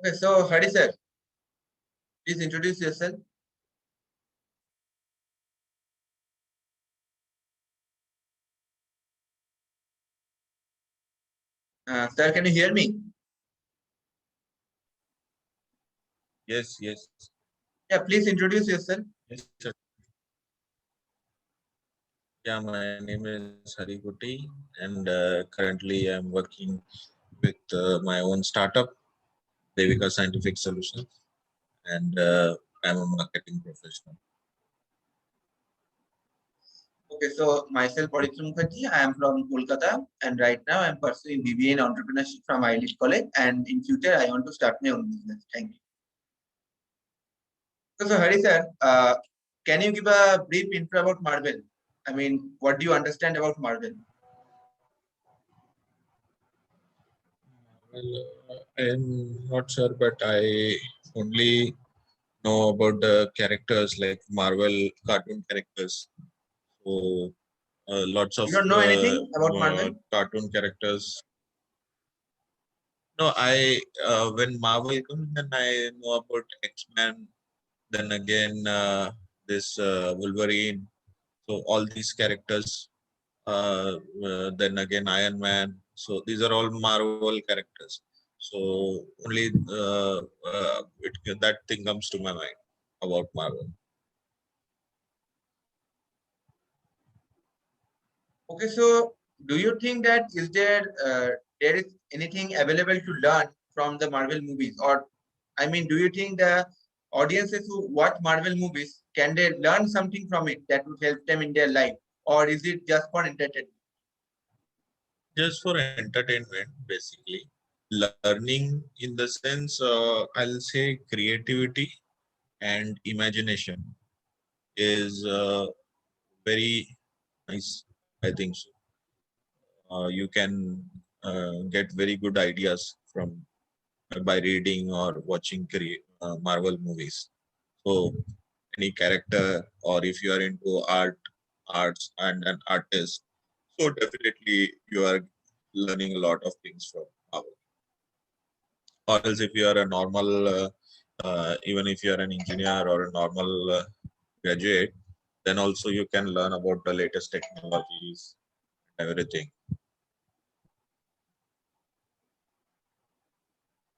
Okay, so Hari sir, please introduce yourself. Sir, can you hear me? Yes, yes, Yeah, please introduce yourself. yes, sir. Yeah, my name is Hari Gutti, and currently I'm working with my own startup, Devika Scientific Solutions, and I'm a marketing professional. Okay, so myself, Parikshit Mukherjee, I am from Kolkata, and right now I'm pursuing BBA in entrepreneurship from IELTS College, and in future I want to start my own business. Thank you. So Hari sir, can you give a brief intro about Marvel? I mean, what do you understand about Marvel? Well, I'm not sure, but I only know about the characters like Marvel cartoon characters. So lots of You don't know anything about Marvel? cartoon characters. No, I when Marvel comes, then I know about X-Men. Then again, this Wolverine. So all these characters. Then again, Iron Man. So these are all Marvel characters. So only that thing comes to my mind about Marvel. Okay, so do you think that there is anything available to learn from the Marvel movies, or I mean, do you think the audiences who watch Marvel movies can they learn something from it that would help them in their life, or is it just for entertainment? Just for entertainment, basically. Learning in the sense, I'll say creativity and imagination is very nice. I think so. You can get very good ideas from by reading or watching Marvel movies. So any character, or if you are into arts and an artist, so definitely you are learning a lot of things from Marvel. Or else if you are a normal, even if you are an engineer or a normal graduate, then also you can learn about the latest technologies, everything.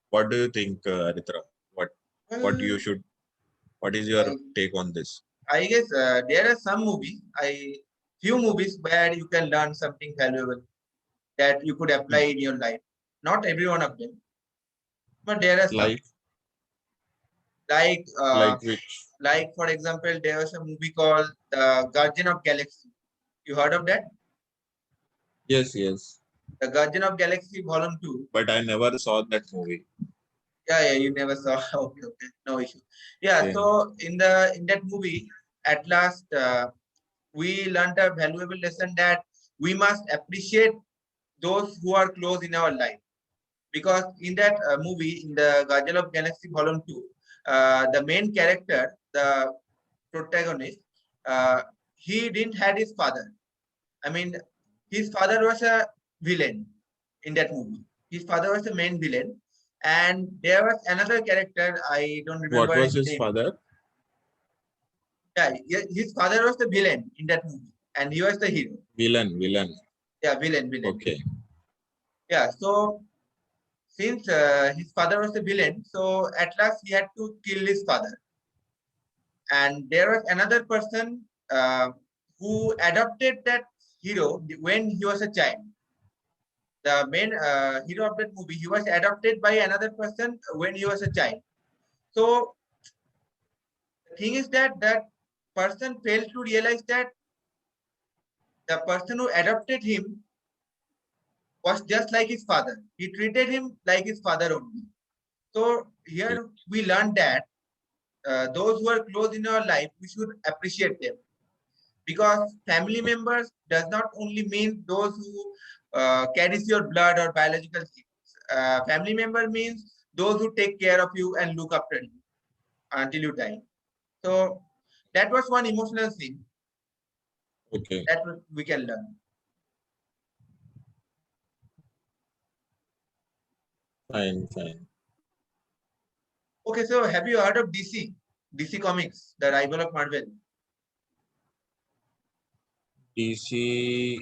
What do you think, Aritra? What what Well, you should? What is your I, take on this? I guess there are some movies, few movies where you can learn something valuable that you could apply Hmm. in your life. Not every one of them, but there are some. Like Like like which? like for example, there was a movie called The Guardian of Galaxy. You heard of that? Yes, yes. The Guardian of Galaxy Volume 2. But I never saw that movie. Yeah, you never saw. Okay, okay, no issue. Yeah, Yeah. so in that movie, at last we learned a valuable lesson that we must appreciate those who are close in our life. Because in that movie, in the Guardian of Galaxy Volume 2, the main character, the protagonist, uh, he didn't had his father. I mean, his father was a villain in that movie. His father was the main villain, and there was another character. I don't What remember was his his name. father? Yeah, his father was the villain in that movie, and he was the hero. Villain, villain. Yeah, villain. Okay. Yeah, so since his father was the villain, so at last he had to kill his father. And there was another person who adopted that hero when he was a child. The main hero of that movie, he was adopted by another person when he was a child. So the thing is that that person failed to realize that the person who adopted him was just like his father. He treated him like his father only. So here we learned that those who are close in our life, we should appreciate them, because family members does not only mean those who carries your blood or biological things. Family member means those who take care of you and look after you until you die. So that was one emotional thing Okay. that we can learn. Fine, fine. Okay, so have you heard of DC? DC Comics, the rival of Marvel. DC.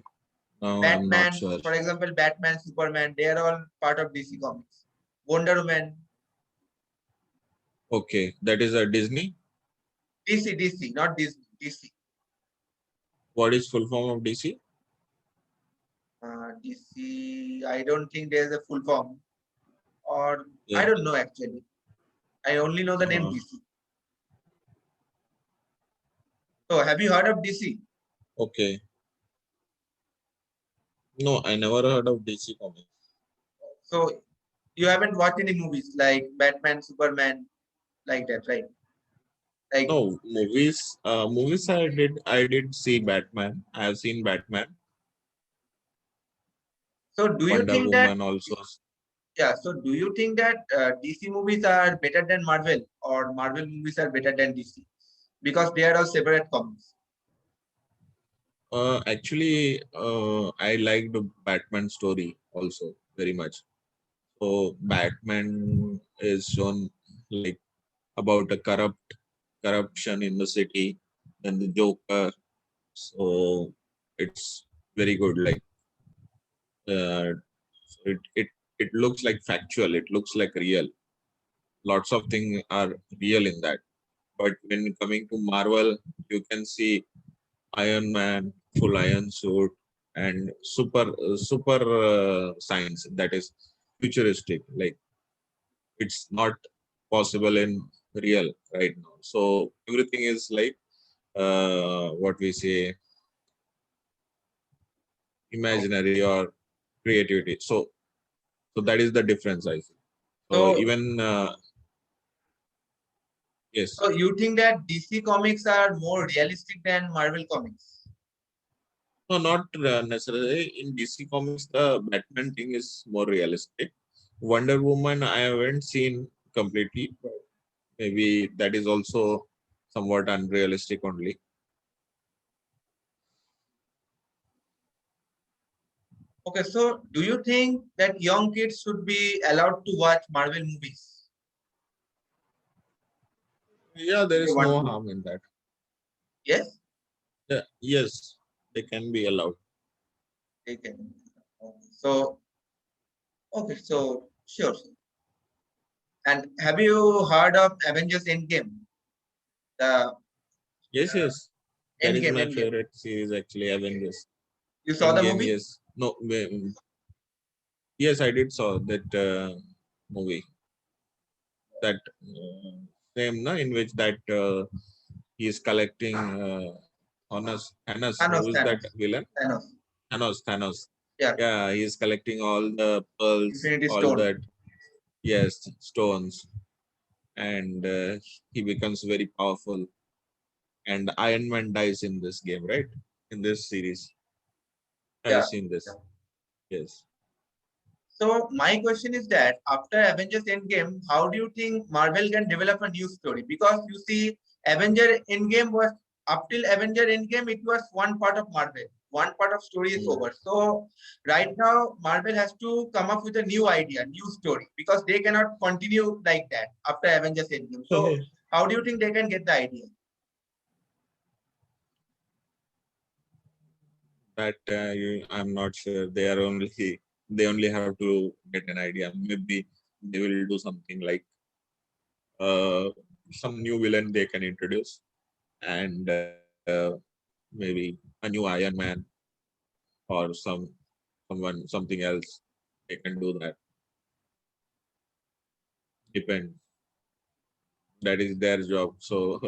No, I'm not Batman, sure. for example, Batman, Superman, they are all part of DC Comics. Wonder Woman, Okay, that is a Disney. DC, not Disney, DC. What is full form of DC? DC, I don't think there's a full form, or I Yeah. don't know actually. I only know the name Uh, DC. So, have you heard of DC? okay. No, I never heard of DC Comics. So, you haven't watched any movies like Batman, Superman, like that, right? Like, No, movies. Movies. I did see Batman. I have seen Batman. so do you Wonder think that, Woman also. yeah, so do you think that DC movies are better than Marvel, or Marvel movies are better than DC? Because they are all separate comics. Actually, I liked the Batman story also very much. So Batman is shown like about a corruption in the city, and the Joker. So it's very good. Like uh, it looks like factual. It looks like real. Lots of things are real in that. But when coming to Marvel, you can see Iron Man, full iron suit, and super science that is futuristic. Like it's not possible in real right now. So everything is like what we say imaginary or creativity. So that is the difference I see. So So, even yes, so you think that DC comics are more realistic than Marvel comics? no, not necessarily in DC Comics. The Batman thing is more realistic. Wonder Woman I haven't seen completely. But maybe that is also somewhat unrealistic only. Okay, so do you think that young kids should be allowed to watch Marvel movies Yeah, there if they is want no to? harm in that. Yes, Yeah, yes, they can be allowed. they can. Okay, so, okay, so sure. And have you heard of Avengers Endgame? The Yes, yes. That is Endgame, my Endgame. favorite series actually, Avengers. You saw the Endgame, movie? yes. No, yes, I did saw that movie. That same, no, in which that he is collecting Thanos. Thanos, Who is that Thanos, villain? Thanos. Thanos. Yeah, Yeah, he is collecting all the pearls, Infinity all Stone. that, yes, stones, and he becomes very powerful. And Iron Man dies in this game, right? In this series, have you Yeah. seen this? Yes. So my question is that after Avengers Endgame, how do you think Marvel can develop a new story? Because you see, Avenger Endgame was up till Avenger Endgame, it was one part of Marvel. One part of story is Mm. over. So right now, Marvel has to come up with a new idea, new story, because they cannot continue like that after Avengers Endgame. So how do you think they can get the idea? That I'm not sure. They only have to get an idea. Maybe they will do something like some new villain they can introduce, and maybe a new Iron Man or something else. They can do that. Depends. That is their job. So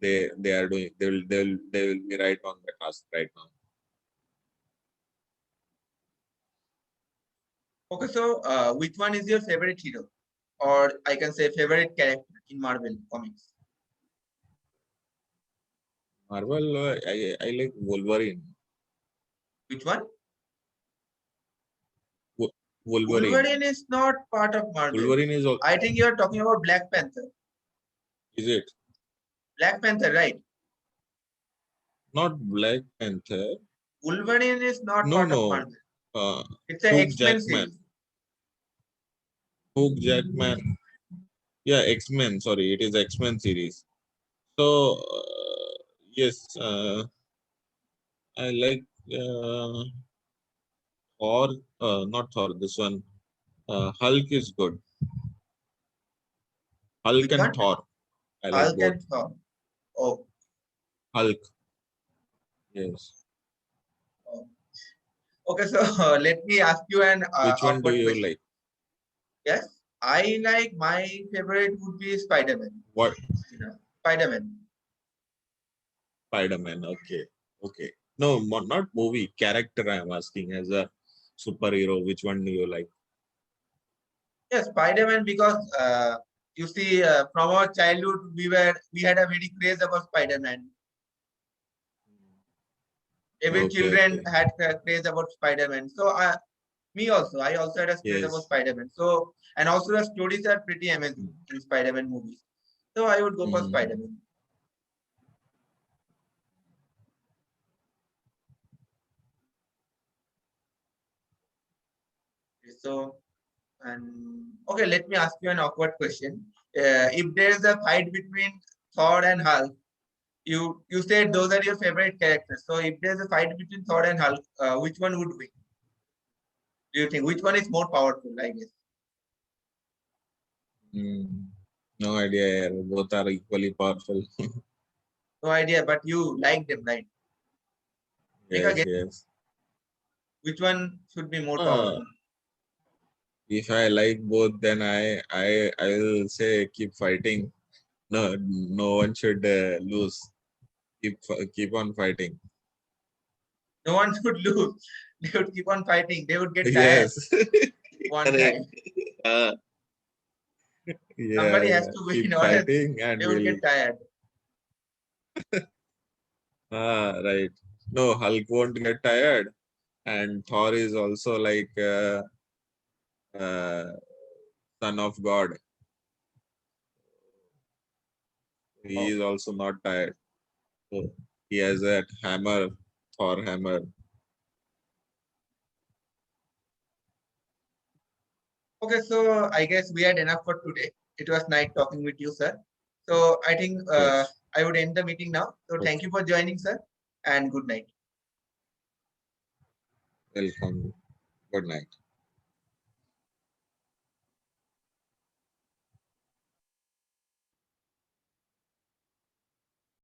they are doing. They will be right on the task right now. Okay, so which one is your favorite hero? Or I can say favorite character in Marvel comics? Marvel. I like Wolverine. Which one? Wolverine. Wolverine is not part of Marvel. Wolverine is I think you are talking about Black Panther. is it Black Panther, right? not Black Panther? Wolverine is not No, part of no. Marvel. Uh, It's an Hugh X-Men Jackman. series. Hugh Jackman. Yeah, X-Men. Sorry, it is X-Men series. So yes, I like Thor. Not Thor. This one, Hulk is good. Hulk Which and one? Thor. I like Hulk both. and Thor. Oh, Hulk. Yes. oh. Okay, so let me ask you an Which one do awkward you question. like? Yes, I like my favorite would be Spider-Man. What? Spider-Man. Spider-Man. Okay. Okay. No, not movie. Character. I am asking as a superhero. Which one do you like? Yes, Spider-Man because you see from our childhood we had a very craze about Spider-Man. Every Okay. children Okay. had a craze about Spider-Man. So I also had a craze about Yes. Spider-Man. So and also the stories are pretty Mm. amazing in Spider-Man movies. So I would go for Mm. Spider-Man. So and okay, let me ask you an awkward question. If there is a fight between Thor and Hulk, you said those are your favorite characters. So if there's a fight between Thor and Hulk, which one would win? Do you think which one is more powerful? I guess Mm. No idea. Yaar. Both are equally powerful. no idea, but you like them, right? Take a Yes. guess. Yes. Which one should be more Uh, powerful? if I like both, then I will say keep fighting. No, no one should lose. Keep on fighting. No one should lose. They would keep on fighting. They would get tired Yes. one Correct. time. Uh, yeah, Somebody has yeah. to Keep win, or else fighting and they would we'll get tired. right. No, Hulk won't get tired. And Thor is also like uh, son of God. He is Okay. also not tired. So he has that hammer, Thor hammer. Okay, so I guess we had enough for today. It was nice talking with you, sir. So I think Yes. I would end the meeting now. So thank Okay. you for joining, sir, and good night. Welcome. Good night.